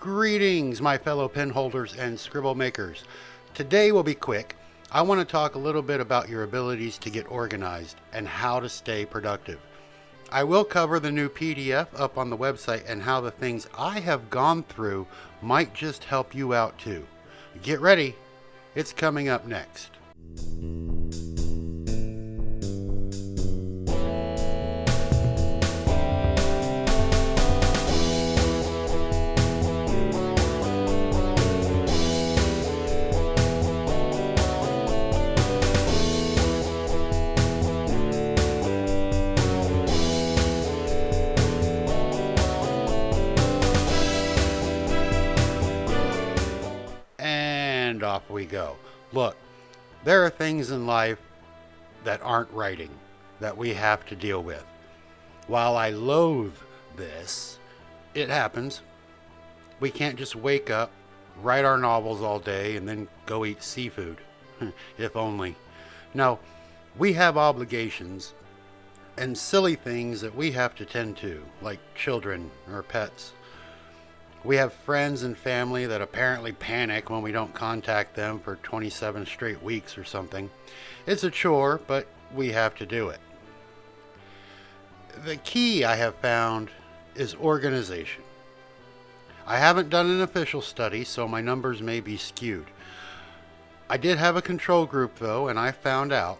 Greetings, my fellow pen holders and scribble makers. Today will be quick. I want to talk a little bit about your abilities to get organized and how to stay productive. I will cover the new PDF up on the website and how the things I have gone through might just help you out too. Get ready, it's coming up next. And off we go. Look, there are things in life that aren't writing that we have to deal with. While I loathe this, it happens. We can't just wake up, write our novels all day, and then go eat seafood. If only. No, we have obligations and silly things that we have to tend to, like children or pets. We have friends and family that apparently panic when we don't contact them for 27 straight weeks or something. It's a chore, but we have to do it. The key I have found is organization. I haven't done an official study, so my numbers may be skewed. I did have a control group though, and I found out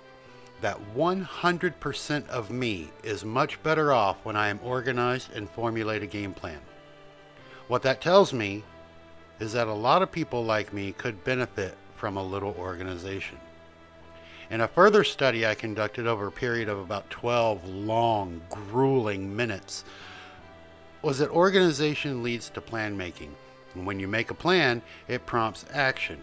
that 100% of me is much better off when I am organized and formulate a game plan. What that tells me is that a lot of people like me could benefit from a little organization. In a further study I conducted over a period of about 12 long, grueling minutes, was that organization leads to plan making. And when you make a plan, it prompts action.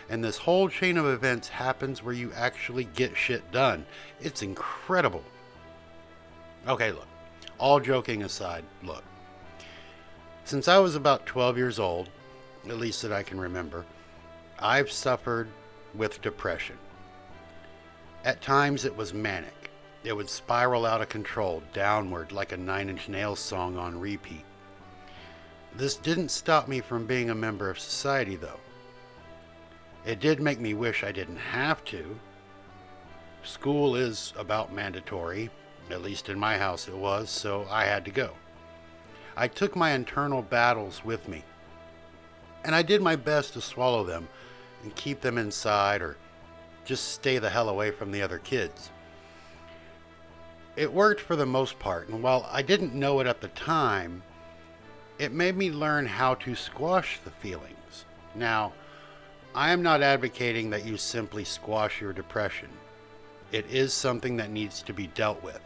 And this whole chain of events happens where you actually get shit done. It's incredible. Okay, look, all joking aside, look. Since I was about 12 years old, at least that I can remember, I've suffered with depression. At times it was manic. It would spiral out of control, downward like a Nine Inch Nails song on repeat. This didn't stop me from being a member of society, though. It did make me wish I didn't have to. School is about mandatory, at least in my house it was, so I had to go. I took my internal battles with me, and I did my best to swallow them and keep them inside or just stay the hell away from the other kids. It worked for the most part, and while I didn't know it at the time, it made me learn how to squash the feelings. Now, I am not advocating that you simply squash your depression. It is something that needs to be dealt with.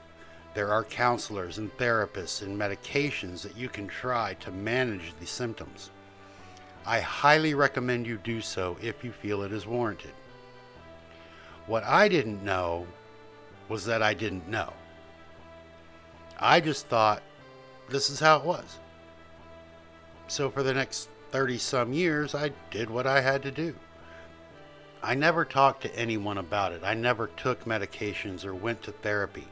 There are counselors and therapists and medications that you can try to manage the symptoms. I highly recommend you do so if you feel it is warranted. What I didn't know was that I didn't know. I just thought this is how it was. So for the next 30-some years, I did what I had to do. I never talked to anyone about it. I never took medications or went to therapy.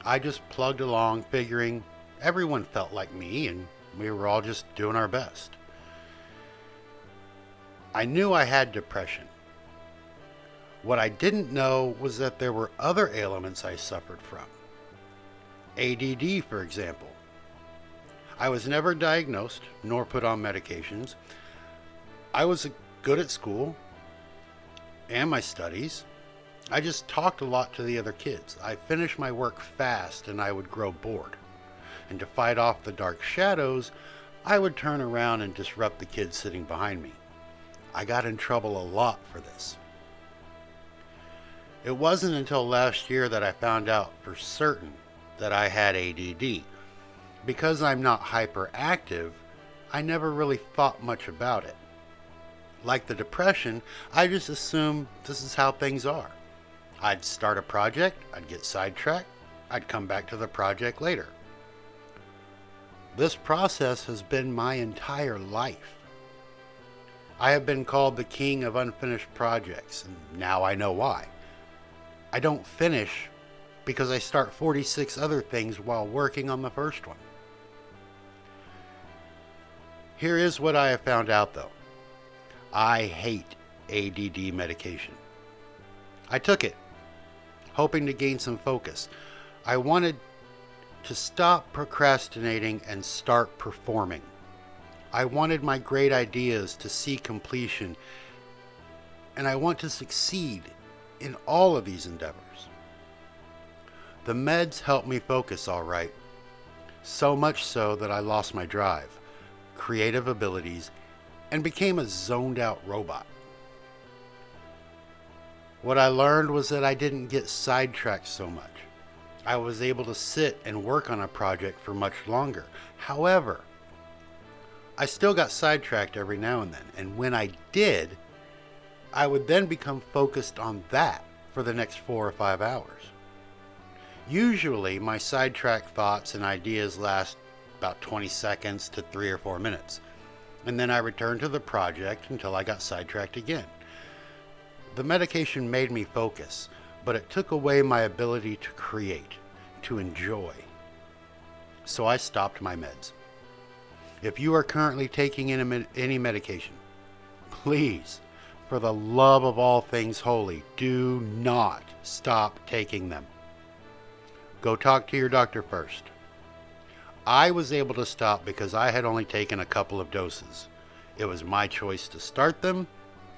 I just plugged along, figuring everyone felt like me and we were all just doing our best. I knew I had depression. What I didn't know was that there were other ailments I suffered from. ADD, for example. I was never diagnosed nor put on medications. I was good at school and my studies. I just talked a lot to the other kids. I finished my work fast and I would grow bored. And to fight off the dark shadows, I would turn around and disrupt the kids sitting behind me. I got in trouble a lot for this. It wasn't until last year that I found out for certain that I had ADD. Because I'm not hyperactive, I never really thought much about it. Like the depression, I just assumed this is how things are. I'd start a project, I'd get sidetracked, I'd come back to the project later. This process has been my entire life. I have been called the king of unfinished projects, and now I know why. I don't finish because I start 46 other things while working on the first one. Here is what I have found out though. I hate ADD medication. I took it, hoping to gain some focus. I wanted to stop procrastinating and start performing. I wanted my great ideas to see completion, and I want to succeed in all of these endeavors. The meds helped me focus all right, so much so that I lost my drive, creative abilities, and became a zoned out robot. What I learned was that I didn't get sidetracked so much. I was able to sit and work on a project for much longer. However, I still got sidetracked every now and then, and when I did, I would then become focused on that for the next 4 or 5 hours. Usually, my sidetracked thoughts and ideas last about 20 seconds to 3 or 4 minutes, and then I returned to the project until I got sidetracked again. The medication made me focus, but it took away my ability to create, to enjoy. So I stopped my meds. If you are currently taking any medication, please, for the love of all things holy, do not stop taking them. Go talk to your doctor first. I was able to stop because I had only taken a couple of doses. It was my choice to start them,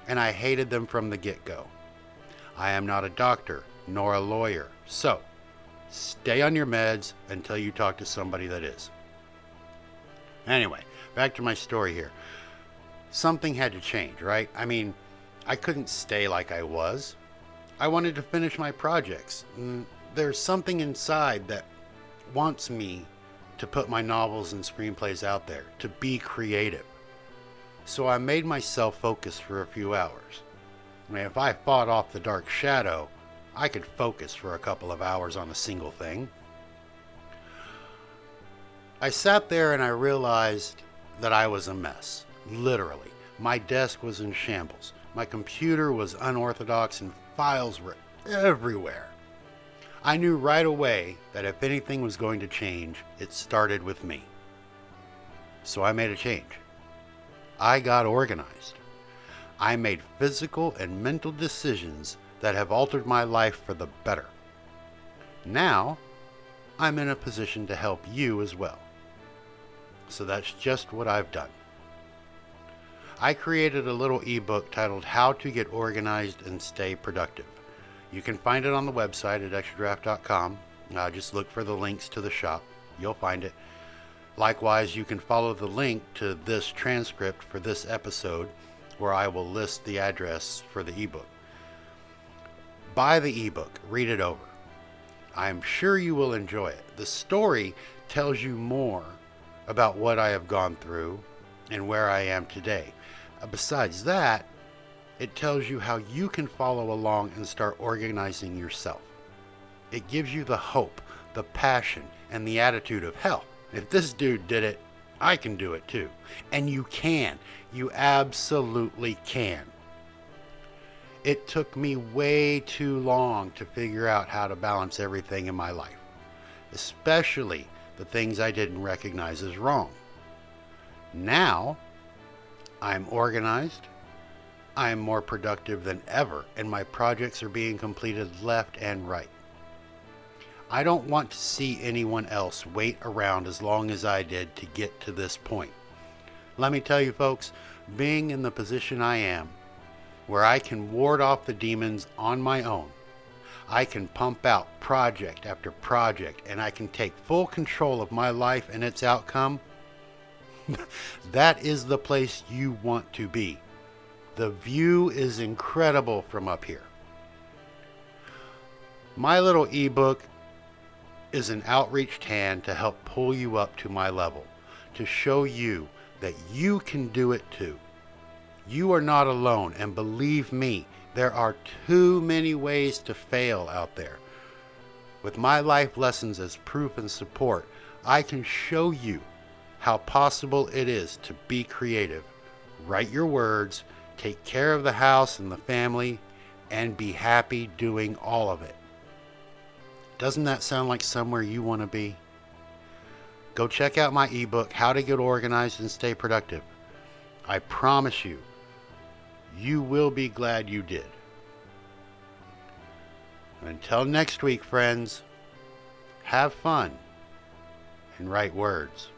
and I hated them from the get-go. I am not a doctor, nor a lawyer, so stay on your meds until you talk to somebody that is. Anyway, back to my story here. Something had to change, right? I mean, I couldn't stay like I was. I wanted to finish my projects. There's something inside that wants me to put my novels and screenplays out there, to be creative. So I made myself focus for a few hours. I mean, if I fought off the dark shadow, I could focus for a couple of hours on a single thing. I sat there and I realized that I was a mess, literally. My desk was in shambles. My computer was unorthodox and files were everywhere. I knew right away that if anything was going to change, it started with me. So I made a change. I got organized. I made physical and mental decisions that have altered my life for the better. Now, I'm in a position to help you as well. So that's just what I've done. I created a little ebook titled How to Get Organized and Stay Productive. You can find it on the website at extradraft.com. Just look for the links to the shop. You'll find it. Likewise, you can follow the link to this transcript for this episode, where I will list the address for the ebook. Buy the ebook. Read it over. I'm sure you will enjoy it. The story tells you more about what I have gone through and where I am today. Besides that, it tells you how you can follow along and start organizing yourself. It gives you the hope, the passion, and the attitude of, hell, if this dude did it, I can do it too. And you can. You absolutely can. It took me way too long to figure out how to balance everything in my life, especially the things I didn't recognize as wrong. Now, I'm organized, I'm more productive than ever, and my projects are being completed left and right. I don't want to see anyone else wait around as long as I did to get to this point. Let me tell you folks, being in the position I am, where I can ward off the demons on my own, I can pump out project after project, and I can take full control of my life and its outcome. That is the place you want to be. The view is incredible from up here. My little ebook is an outreached hand to help pull you up to my level, to show you that you can do it too. You are not alone, and believe me, there are too many ways to fail out there. With my life lessons as proof and support, I can show you how possible it is to be creative, write your words, take care of the house and the family, and be happy doing all of it. Doesn't that sound like somewhere you want to be? Go check out my ebook, How to Get Organized and Stay Productive. I promise you, you will be glad you did. Until next week, friends, have fun and write words.